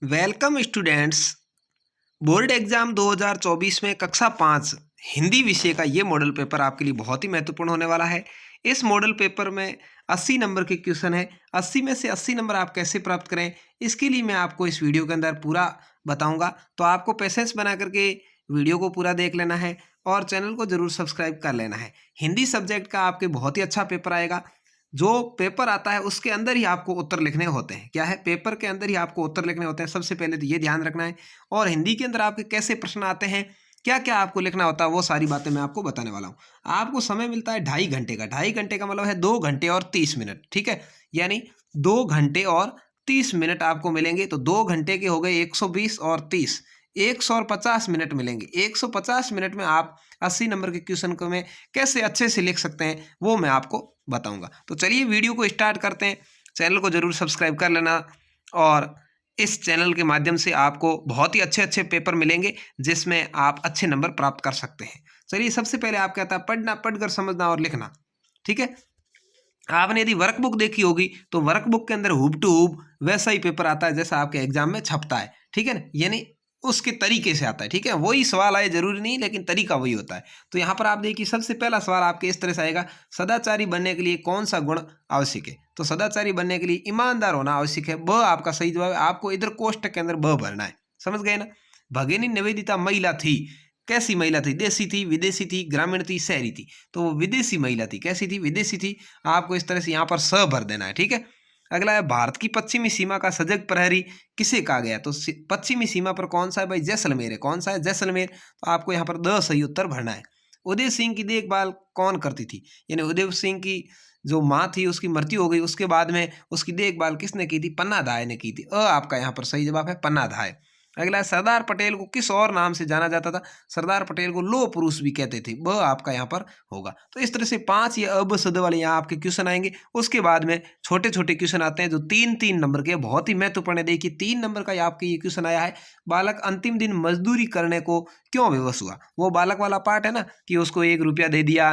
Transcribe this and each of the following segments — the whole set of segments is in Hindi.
Welcome students. बोर्ड एग्जाम 2024 में कक्षा 5 हिंदी विषय का ये मॉडल पेपर आपके लिए बहुत ही महत्वपूर्ण होने वाला है। इस मॉडल पेपर में 80 नंबर के क्वेश्चन है। 80 में से 80 नंबर आप कैसे प्राप्त करें, इसके लिए मैं आपको इस वीडियो के अंदर पूरा बताऊंगा। तो आपको पेशेंस बना करके वीडियो को पूरा देख लेना है और चैनल को जरूर सब्सक्राइब कर लेना है। हिंदी सब्जेक्ट का आपके बहुत ही अच्छा पेपर आएगा। जो पेपर आता है उसके अंदर ही आपको उत्तर लिखने होते हैं। क्या है, पेपर के अंदर ही आपको उत्तर लिखने होते हैं। सबसे पहले तो ये ध्यान रखना है। और हिंदी के अंदर आपके कैसे प्रश्न आते हैं, क्या क्या आपको लिखना होता है, वो सारी बातें मैं आपको बताने वाला हूँ। आपको समय मिलता है 2.5 घंटे का। 2.5 घंटे का मतलब है 2 घंटे और 30 मिनट। ठीक है, यानी 2 घंटे और 30 मिनट आपको मिलेंगे। तो 2 घंटे के हो गए 120 और 30, 150 मिनट मिलेंगे। 150 मिनट में आप 80 नंबर के क्वेश्चन को में कैसे अच्छे से लिख सकते हैं वो मैं आपको बताऊंगा। तो चलिए वीडियो को स्टार्ट करते हैं। चैनल को जरूर सब्सक्राइब कर लेना और इस चैनल के माध्यम से आपको बहुत ही अच्छे अच्छे पेपर मिलेंगे जिसमें आप अच्छे नंबर प्राप्त कर सकते हैं। चलिए, सबसे पहले आप कहता है पढ़ना, पढ़कर समझना और लिखना। ठीक है, आपने यदि वर्कबुक देखी होगी तो वर्कबुक के अंदर हुब टू हुब वैसा ही पेपर आता है जैसा आपके एग्जाम में छपता है। ठीक है ना, यानी उसके तरीके से आता है। ठीक है, वही सवाल आए जरूरी नहीं, लेकिन तरीका वही होता है। तो यहाँ पर आप देखिए, सबसे पहला सवाल आपके इस तरह से आएगा, सदाचारी बनने के लिए कौन सा गुण आवश्यक है। तो सदाचारी बनने के लिए ईमानदार होना आवश्यक है। ब आपका सही जवाब है। आपको इधर कोष्टक के अंदर ब भरना है। समझ गए ना। भगिनी निवेदिता महिला थी। कैसी महिला थी? देसी थी, विदेशी थी, ग्रामीण थी, शहरी थी। तो वो विदेशी महिला थी। कैसी थी? विदेशी थी। आपको इस तरह से यहाँ पर स भर देना है। ठीक है, अगला है, भारत की पश्चिमी सीमा का सजग प्रहरी किसे कहा गया। तो पश्चिमी सीमा पर कौन सा है भाई? जैसलमेर है। कौन सा है? जैसलमेर। तो आपको यहाँ पर द सही उत्तर भरना है। उदय सिंह की देखभाल कौन करती थी? यानी उदय सिंह की जो माँ थी उसकी मृत्यु हो गई, उसके बाद में उसकी देखभाल किसने की थी? पन्नाधाय ने की थी। आपका यहाँ पर सही जवाब है पन्नाधाय। अगला है, सरदार पटेल को किस और नाम से जाना जाता था? सरदार पटेल को लोह पुरुष भी कहते थे। ब आपका यहाँ पर होगा। तो इस तरह से 5 या अब शब्द वाले यहाँ आपके क्वेश्चन आएंगे। उसके बाद में छोटे छोटे क्वेश्चन आते हैं जो 3-3 नंबर के, बहुत ही महत्वपूर्ण है। देखिए, 3 नंबर का आपके ये क्वेश्चन आया है, बालक अंतिम दिन मजदूरी करने को क्यों विवश हुआ। वो बालक वाला पार्ट है ना, कि उसको 1 रुपया दे दिया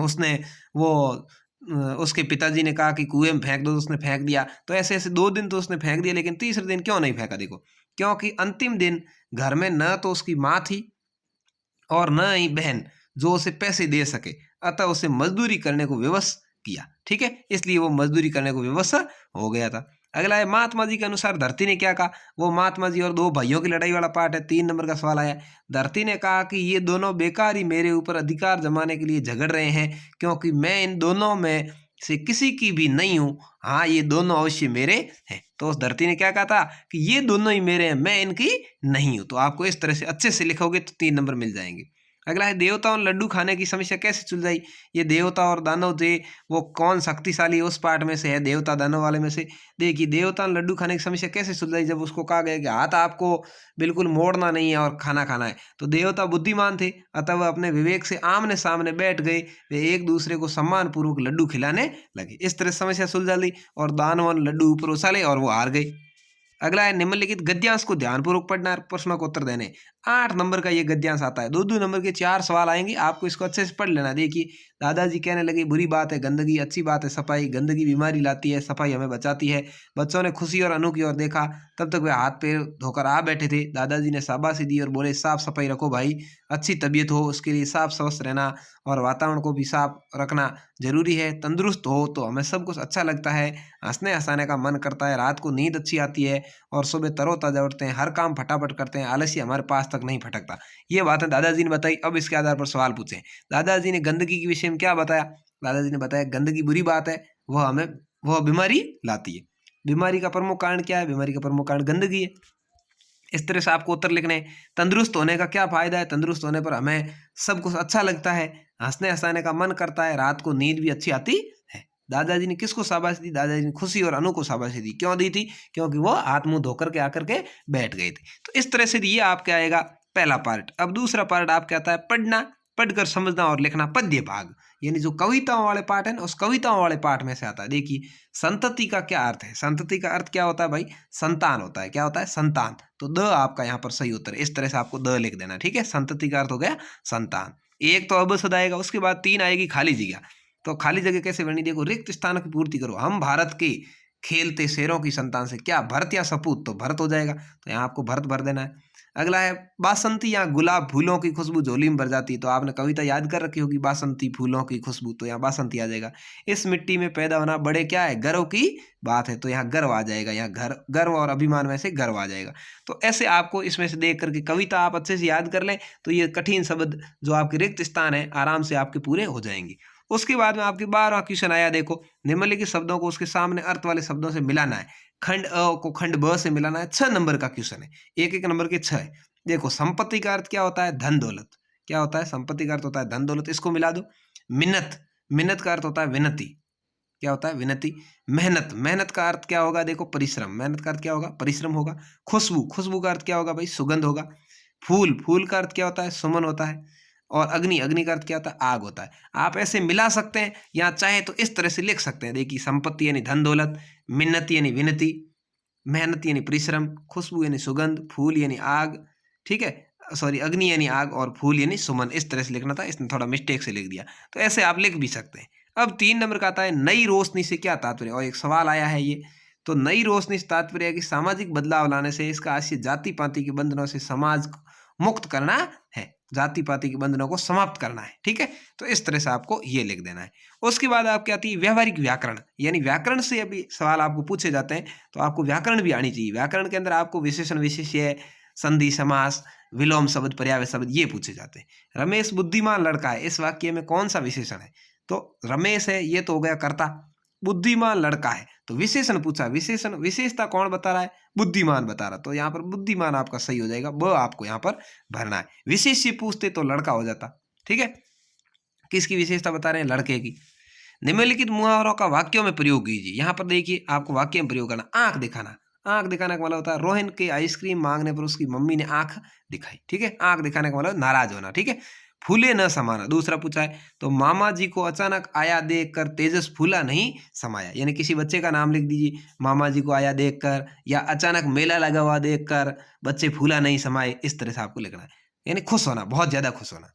उसने, वो उसके पिताजी ने कहा कि कुएं में फेंक दो, तो उसने फेंक दिया। तो ऐसे ऐसे 2 दिन तो उसने फेंक दिया, लेकिन तीसरे दिन क्यों नहीं फेंका? देखो, क्योंकि अंतिम दिन घर में न तो उसकी माँ थी और न ही बहन जो उसे पैसे दे सके, अतः उसे मजदूरी करने को विवश किया। ठीक है, इसलिए वो मजदूरी करने को विवश हो गया था। अगला है, महात्मा जी के अनुसार धरती ने क्या कहा। वो महात्मा जी और 2 भाइयों की लड़ाई वाला पार्ट है। 3 नंबर का सवाल आया। धरती ने कहा कि ये दोनों बेकार ही मेरे ऊपर अधिकार जमाने के लिए झगड़ रहे हैं, क्योंकि मैं इन दोनों में से किसी की भी नहीं हूं। हाँ, ये दोनों अवश्य मेरे हैं। तो उस धरती ने क्या कहा था कि ये दोनों ही मेरे हैं, मैं इनकी नहीं हूं। तो आपको इस तरह से अच्छे से लिखोगे तो 3 नंबर मिल जाएंगे। अगला है, देवताओं ने लड्डू खाने की समस्या कैसे सुलझाई। ये देवता और दानव थे, वो कौन शक्तिशाली उस पार्ट में से है, देवता दानव वाले में से। देखिए, देवता ने लड्डू खाने की समस्या कैसे सुलझाई। जब उसको कहा गया कि हाथ आपको बिल्कुल मोड़ना नहीं है और खाना खाना है, तो देवता बुद्धिमान थे, अतः वह अपने विवेक से आमने सामने बैठ गए। वे एक दूसरे को सम्मान पूर्वक लड्डू खिलाने लगे। इस तरह समस्या सुलझा ली और दानव ने लड्डू ऊपर उछाले और वो हार गए। अगला है, निम्नलिखित गद्यांश को ध्यानपूर्वक पढ़ना है, प्रश्नों को उत्तर देने। 8 नंबर का ये गद्यांश आता है। 2-2 नंबर के 4 सवाल आएंगे, आपको इसको अच्छे से पढ़ लेना। देखिए, दादाजी कहने लगे, बुरी बात है गंदगी, अच्छी बात है सफाई। गंदगी बीमारी लाती है, सफाई हमें बचाती है। बच्चों ने खुशी और अनु की ओर देखा, तब तक वे हाथ पैर धोकर आ बैठे थे। दादाजी ने शाबाशी दी और बोले, साफ सफाई रखो भाई, अच्छी तबीयत हो उसके लिए साफ स्वस्थ रहना और वातावरण को भी साफ रखना जरूरी है। तंदुरुस्त हो तो हमें सब कुछ अच्छा लगता है, हंसने हंसाने का मन करता है, रात को नींद अच्छी आती है और सुबह तरोताजा उठते हैं, हर काम फटाफट करते हैं, आलस्य हमारे पास तक नहीं फटकता। ये बातें दादाजी ने बताई। अब इसके आधार पर सवाल पूछें। दादाजी ने गंदगी के विषय में क्या बताया? दादाजी ने बताया गंदगी बुरी बात है, वह बीमारी लाती है। बीमारी का प्रमुख कारण क्या है? बीमारी का प्रमुख कारण गंदगी है। इस तरह से आपको उत्तर लिखने हैं। तंदुरुस्त होने का क्या फायदा है? तंदुरुस्त होने पर हमें सब कुछ अच्छा लगता है, हंसने हंसाने का मन करता है, रात को नींद भी अच्छी आती है। दादाजी ने किसको शाबाशी दी? दादाजी ने खुशी और अनु को शाबाशी दी। क्यों दी थी? क्योंकि वो हाथ मुंह धोकर के आकर के बैठ गए थे। तो इस तरह से ये आपके आएगा पहला पार्ट। अब दूसरा पार्ट आपके आता है पढ़ना, पढ़कर समझना और लिखना। पद्य भाग, यानी जो कविताओं वाले पार्ट है ना, उस कविताओं वाले पार्ट में से आता है। देखिए, संतति का क्या अर्थ है? संतति का अर्थ क्या होता है भाई? संतान होता है। क्या होता है? संतान। तो द आपका यहाँ पर सही उत्तर है। इस तरह से आपको द लिख देना। ठीक है, संतति का अर्थ हो गया संतान। एक तो अब सद आएगा, उसके बाद 3 आएगी खाली जगह। तो खाली जगह कैसे भरनी? देखो, रिक्त स्थान की पूर्ति करो। हम भारत के खेलते शेरों की संतान से, क्या भरत या सपूत, तो भरत हो जाएगा, तो यहाँ आपको भरत भर देना है। अगला है बासंती या गुलाब फूलों की खुशबू झोली में भर जाती है, तो आपने कविता याद कर रखी होगी बासंती फूलों की खुशबू, तो यहाँ बासंती आ जाएगा। इस मिट्टी में पैदा होना बड़े क्या है, गर्व की बात है, तो यहाँ गर्व आ जाएगा, यहाँ गर्व और अभिमान में से गर्व आ जाएगा। तो ऐसे आपको इसमें से देख करके कविता आप अच्छे से याद कर लें, तो ये कठिन शब्द जो आपके रिक्त स्थान है आराम से आपके पूरे हो जाएंगे। उसके बाद में आपके 12वां क्वेश्चन आया, देखो निम्नलिखित शब्दों को उसके सामने अर्थ वाले शब्दों से मिलाना है। खंड अ को खंड ब से मिलाना है। 6 नंबर का क्वेश्चन है, एक एक नंबर के 6 है। देखो संपत्ति का अर्थ क्या होता है, धन दौलत। क्या होता है, संपत्ति का अर्थ होता है धन दौलत, इसको मिला दो। मिन्नत, मिन्नत का अर्थ होता है विनती। क्या होता है, विनती। मेहनत, मेहनत का अर्थ क्या होगा, देखो परिश्रम, मेहनत का अर्थ क्या होगा, परिश्रम होगा। खुशबू, खुशबू का अर्थ क्या होगा भाई, सुगंध होगा। फूल, फूल का अर्थ क्या होता है, सुमन होता है। और अग्नि, अग्नि का अर्थ क्या होता है, आग होता है। आप ऐसे मिला सकते हैं या चाहे तो इस तरह से लिख सकते हैं। देखिए संपत्ति यानी धन दौलत, मिन्नत यानी विनती, मेहनत यानी परिश्रम, खुशबू यानी सुगंध, फूल यानी आग, ठीक है, सॉरी अग्नि यानी आग, और फूल यानी सुमन। इस तरह से लिखना था, इसने थोड़ा मिस्टेक से लिख दिया, तो ऐसे आप लिख भी सकते हैं। अब 3 नंबर का आता है नई रोशनी से क्या तात्पर्य, और एक सवाल आया है ये। तो नई रोशनी से तात्पर्य है कि सामाजिक बदलाव लाने से, इसका आशय जाति पाति के बंधनों से समाज को मुक्त करना है, जाति पाति के बंधनों को समाप्त करना है, ठीक है। तो इस तरह से आपको ये लिख देना है। उसके बाद आपकी आती है व्यवहारिक व्याकरण, यानी व्याकरण से अभी सवाल आपको पूछे जाते हैं, तो आपको व्याकरण भी आनी चाहिए। व्याकरण के अंदर आपको विशेषण, विशेष्य, संधि, समास, विलोम शब्द, पर्याय शब्द ये पूछे जाते हैं। रमेश बुद्धिमान लड़का है, इस वाक्य में कौन सा विशेषण है, तो रमेश है, ये तो हो गया कर्ता। बुद्धिमान लड़का है, तो विशेषण पूछा, विशेषण विशेषता कौन बता रहा है, बुद्धिमान बता रहा, तो यहाँ पर बुद्धिमान आपका सही हो जाएगा, ब आपको यहाँ पर भरना है। विशेष्य पूछते तो लड़का हो जाता, ठीक है। किसकी विशेषता बता रहे हैं, लड़के की। निम्नलिखित मुहावरों का वाक्यों में प्रयोग कीजिए। यहाँ पर देखिए आपको वाक्य में प्रयोग करना। आंख दिखाना, आंख दिखाने का मतलब होता है रोहन के आइसक्रीम मांगने पर उसकी मम्मी ने आंख दिखाई, ठीक है। आंख दिखाने का मतलब नाराज होना, ठीक है। फूले न समाना, दूसरा पूछा है, तो मामा जी को अचानक आया देखकर तेजस फूला नहीं समाया, यानी किसी बच्चे का नाम लिख दीजिए, मामा जी को आया देखकर, या अचानक मेला लगा हुआ देखकर बच्चे फूला नहीं समाये, इस तरह से आपको लिखना है, यानी खुश होना, बहुत ज्यादा खुश होना।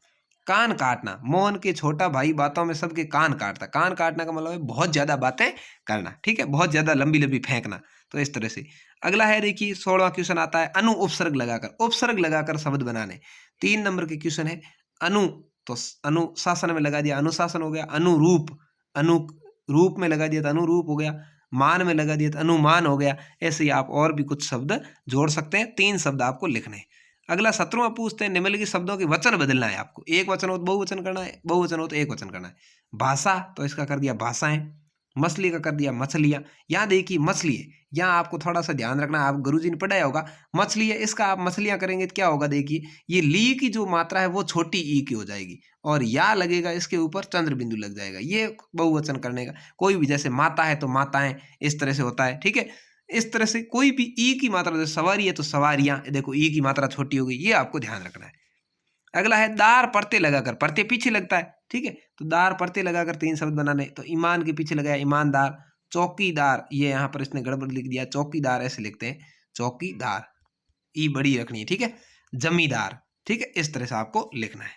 कान काटना, मोहन के छोटा भाई बातों में सबके कान काटता। कान काटने का मतलब है बहुत ज्यादा बातें करना, ठीक है, बहुत ज्यादा लंबी लंबी फेंकना, तो इस तरह से। अगला है देखिए 16वां क्वेश्चन आता है अनु उपसर्ग लगाकर, उपसर्ग लगाकर शब्द बनाने। 3 नंबर के क्वेश्चन है अनु, तो अनुशासन में लगा दिया अनुशासन हो गया। अनुरूप, अनुरूप में लगा दिया तो अनुरूप हो गया। मान में लगा दिया तो अनुमान हो गया। ऐसे ही आप और भी कुछ शब्द जोड़ सकते हैं। 3 शब्द आपको लिखने हैं। अगला 17वां पूछते हैं निम्नलिखित शब्दों के वचन बदलना है आपको। एक वचन हो तो बहुवचन करना है, बहुवचन हो तो एक वचन करना है। भाषा, तो इसका कर दिया भाषाएं। मछली का कर दिया मछलियां। यहाँ देखिए मछली है, यहाँ आपको थोड़ा सा ध्यान रखना, आप गुरुजी ने पढ़ाया होगा। मछली है, इसका आप मछलियां करेंगे तो क्या होगा, देखिए ये ली की जो मात्रा है वो छोटी ई की हो जाएगी, और या लगेगा इसके ऊपर चंद्र बिंदु लग जाएगा, ये बहुवचन करने का। कोई भी जैसे माता है तो माताएं, इस तरह से होता है, ठीक है। इस तरह से कोई भी ई की मात्रा, जैसे सवारी है तो सवारियां, देखो ई की मात्रा छोटी हो गई, ये आपको ध्यान रखना है। अगला है दार परते लगाकर, परते पीछे लगता है, ठीक है, तो दार परते लगाकर 3 शब्द बनाने। तो ईमान के पीछे लगाया ईमानदार। चौकीदार, ये यहाँ पर इसने गड़बड़ लिख दिया, चौकीदार ऐसे लिखते हैं, चौकीदार, ई बड़ी रखनी है, ठीक है। जमींदार, ठीक है, इस तरह से आपको लिखना है।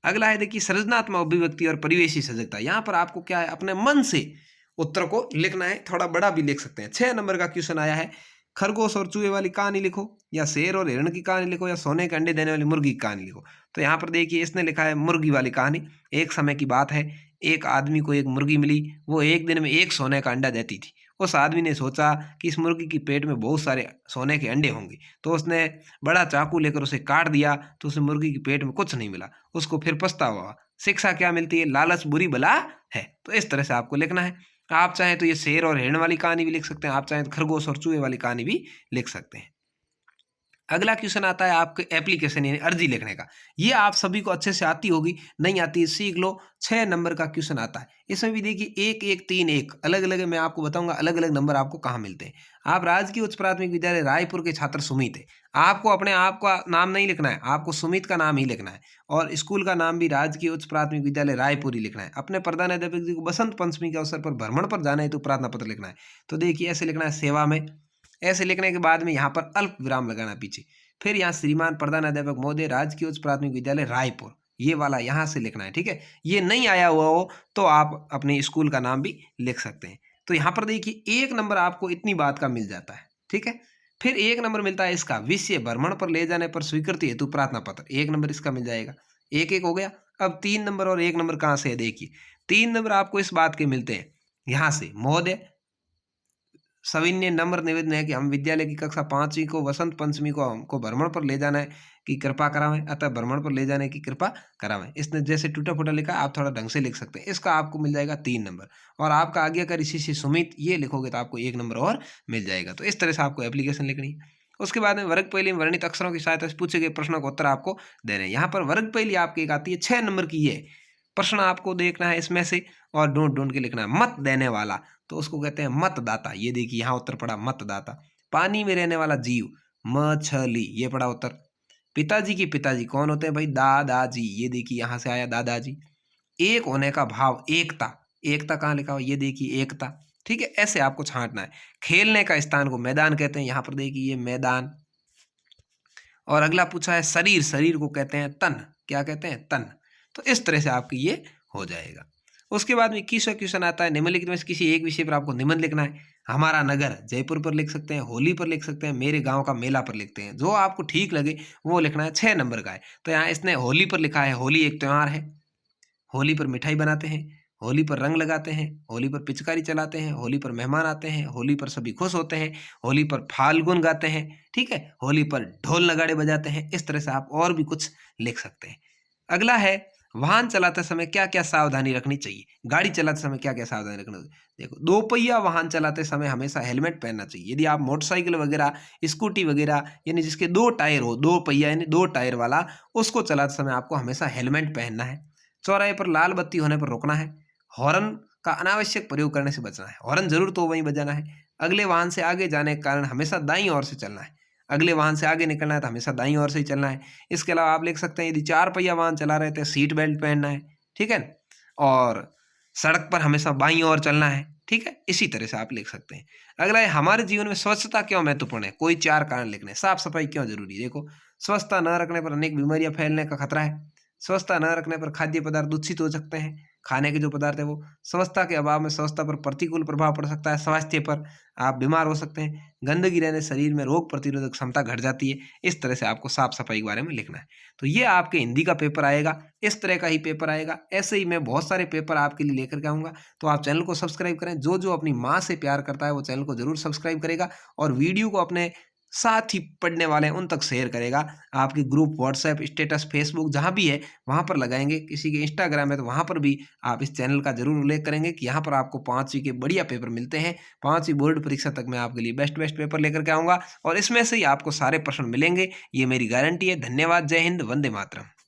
अगला है देखिए सृजनात्मक अभिव्यक्ति और परिवेशी सजगता। यहाँ पर आपको क्या है, अपने मन से उत्तर को लिखना है, थोड़ा बड़ा भी लिख सकते हैं। 6 नंबर का क्वेश्चन आया है, खरगोश और चूहे वाली कहानी लिखो, या शेर और हिरण की कहानी लिखो, या सोने के अंडे देने वाली मुर्गी की कहानी लिखो। तो यहाँ पर देखिए इसने लिखा है मुर्गी वाली कहानी। एक समय की बात है, एक आदमी को एक मुर्गी मिली, वो एक दिन में 1 सोने का अंडा देती थी। उस आदमी ने सोचा कि इस मुर्गी की पेट में बहुत सारे सोने के अंडे होंगे, तो उसने बड़ा चाकू लेकर उसे काट दिया, तो उसे मुर्गी के पेट में कुछ नहीं मिला। उसको फिर पछतावा हुआ। शिक्षा क्या मिलती है, लालच बुरी बला है। तो इस तरह से आपको लिखना है। आप चाहें तो ये शेर और हिरण वाली कहानी भी लिख सकते हैं, आप चाहें तो खरगोश और चूहे वाली कहानी भी लिख सकते हैं। अगला क्वेश्चन आता है आपके एप्लीकेशन यानी अर्जी लिखने का। ये आप सभी को अच्छे से आती होगी, नहीं आती सीख लो। 6 नंबर का क्वेश्चन आता है, इसमें भी देखिए 1 1 3 1 अलग अलग, मैं आपको बताऊंगा अलग अलग नंबर आपको कहाँ मिलते हैं। आप राजकीय उच्च प्राथमिक विद्यालय रायपुर के छात्र सुमित है। आपको अपने आप का नाम नहीं लिखना है, आपको सुमित का नाम ही लिखना है, और स्कूल का नाम भी राजकीय उच्च प्राथमिक विद्यालय रायपुर ही लिखना है। अपने प्रधानाध्यापक जी को बसंत पंचमी के अवसर पर भ्रमण पर जाना है तो प्रार्थना पत्र लिखना है। तो देखिए ऐसे लिखना है सेवा में, ऐसे लिखने के बाद में यहाँ पर अल्प विराम लगाना पीछे, फिर यहाँ श्रीमान प्रधानाध्यापक महोदय राजकीय उच्च प्राथमिक विद्यालय रायपुर, ये वाला यहाँ से लिखना है, ठीक है। ये नहीं आया हुआ हो तो आप अपने स्कूल का नाम भी लिख सकते हैं। तो यहाँ पर देखिए 1 नंबर आपको इतनी बात का मिल जाता है, ठीक है। फिर 1 नंबर मिलता है इसका विषय भ्रमण पर ले जाने पर स्वीकृति हेतु प्रार्थना पत्र, 1 नंबर इसका मिल जाएगा। 1-1 हो गया। अब 3 नंबर और 1 नंबर कहाँ से है देखिए, 3 नंबर आपको इस बात के मिलते हैं यहाँ से, महोदय सविनय नम्र निवेदन है कि हम विद्यालय की कक्षा 5वीं को वसंत पंचमी को हमको भ्रमण पर ले जाना है कि कृपा करावें, अतः भ्रमण पर ले जाने की कृपा करावें। इसने जैसे टूटा फूटा लिखा आप थोड़ा ढंग से लिख सकते हैं, इसका आपको मिल जाएगा 3 नंबर। और आपका आज्ञाकारी शिष्य सुमित ये लिखोगे तो आपको 1 नंबर और मिल जाएगा। तो इस तरह से आपको एप्लीकेशन लिखनी है। उसके बाद में वर्ग पहेली में वर्णित अक्षरों की सहायता से पूछे गए प्रश्नों का उत्तर आपको देने हैं। यहाँ पर वर्ग पहेली आपकी एक आती है 6 नंबर की, ये प्रश्न आपको देखना है इसमें से और ढूंढ ढूंढ के लिखना है। मत देने वाला तो उसको कहते हैं मतदाता, ये देखिए यहाँ उत्तर पड़ा मतदाता। पानी में रहने वाला जीव मछली, ये पड़ा उत्तर। पिताजी के पिताजी कौन होते हैं भाई, दादाजी, ये देखिए यहाँ से आया दादाजी। एक होने का भाव एकता, एकता कहाँ लिखा हुआ, ये देखिए एकता, ठीक है। ऐसे आपको छांटना है। खेलने का स्थान को मैदान कहते हैं, यहाँ पर देखिए ये मैदान। और अगला पूछा है शरीर, शरीर को कहते हैं तन, क्या कहते हैं तन। तो इस तरह से आपकी ये हो जाएगा। उसके बाद में 21वां क्वेश्चन आता है, निम्नलिखित में से किसी एक विषय पर आपको निबंध लिखना है। हमारा नगर जयपुर पर लिख सकते हैं, होली पर लिख सकते हैं, मेरे गांव का मेला पर लिखते हैं, जो आपको ठीक लगे वो लिखना है। 6 नंबर का है तो यहाँ इसने होली पर लिखा है। होली एक त्यौहार है, होली पर मिठाई बनाते हैं, होली पर रंग लगाते हैं, होली पर पिचकारी चलाते हैं, होली पर मेहमान आते हैं, होली पर सभी खुश होते हैं, होली पर फाल्गुन गाते हैं, ठीक है, होली पर ढोल नगाड़े बजाते हैं। इस तरह से आप और भी कुछ लिख सकते हैं। अगला है वाहन चलाते समय क्या क्या सावधानी रखनी चाहिए, गाड़ी चलाते समय क्या क्या सावधानी रखनी चाहिए। देखो, 2 पहिया वाहन चलाते समय हमेशा हेलमेट पहनना चाहिए। यदि आप मोटरसाइकिल वगैरह, स्कूटी वगैरह यानी जिसके 2 टायर हो, 2 पहिया यानी 2 टायर वाला, उसको चलाते समय आपको हमेशा हेलमेट पहनना है। चौराहे पर लाल बत्ती होने पर रोकना है। हॉर्न का अनावश्यक प्रयोग करने से बचना है, हॉर्न जरूर तो वहीं बजाना है। अगले वाहन से आगे जाने के कारण हमेशा दाईं ओर से चलना है, अगले वाहन से आगे निकलना है तो हमेशा दाईं ओर से ही चलना है। इसके अलावा आप लिख सकते हैं यदि 4 पहिया वाहन चला रहे थे सीट बेल्ट पहनना है, ठीक है, और सड़क पर हमेशा बाईं ओर चलना है, ठीक है। इसी तरह से आप लिख सकते हैं। अगला है हमारे जीवन में स्वच्छता क्यों महत्वपूर्ण है, कोई 4 कारण लिखने। साफ सफाई क्यों जरूरी है, देखो, स्वच्छता न रखने पर अनेक बीमारियां फैलने का खतरा है, स्वच्छता न रखने पर खाद्य पदार्थ दूषित हो सकते हैं, खाने के जो पदार्थ है वो, स्वच्छता के अभाव में स्वच्छता पर प्रतिकूल प्रभाव पड़ सकता है, स्वास्थ्य पर आप बीमार हो सकते हैं, गंदगी रहने शरीर में रोग प्रतिरोधक क्षमता घट जाती है। इस तरह से आपको साफ सफाई के बारे में लिखना है। तो ये आपके हिंदी का पेपर आएगा, इस तरह का ही पेपर आएगा। ऐसे ही मैं बहुत सारे पेपर आपके लिए लेकर के आऊँगा, तो आप चैनल को सब्सक्राइब करें। जो जो अपनी माँ से प्यार करता है वो चैनल को जरूर सब्सक्राइब करेगा और वीडियो को अपने साथ ही पढ़ने वाले हैं उन तक शेयर करेगा। आपके ग्रुप व्हाट्सएप स्टेटस फेसबुक जहाँ भी है वहाँ पर लगाएंगे, किसी के इंस्टाग्राम है तो वहाँ पर भी आप इस चैनल का जरूर उल्लेख करेंगे कि यहाँ पर आपको 5वीं के बढ़िया पेपर मिलते हैं। 5वीं बोर्ड परीक्षा तक मैं आपके लिए बेस्ट पेपर लेकर के आऊँगा और इसमें से ही आपको सारे प्रश्न मिलेंगे, ये मेरी गारंटी है। धन्यवाद, जय हिंद, वंदे मातरम।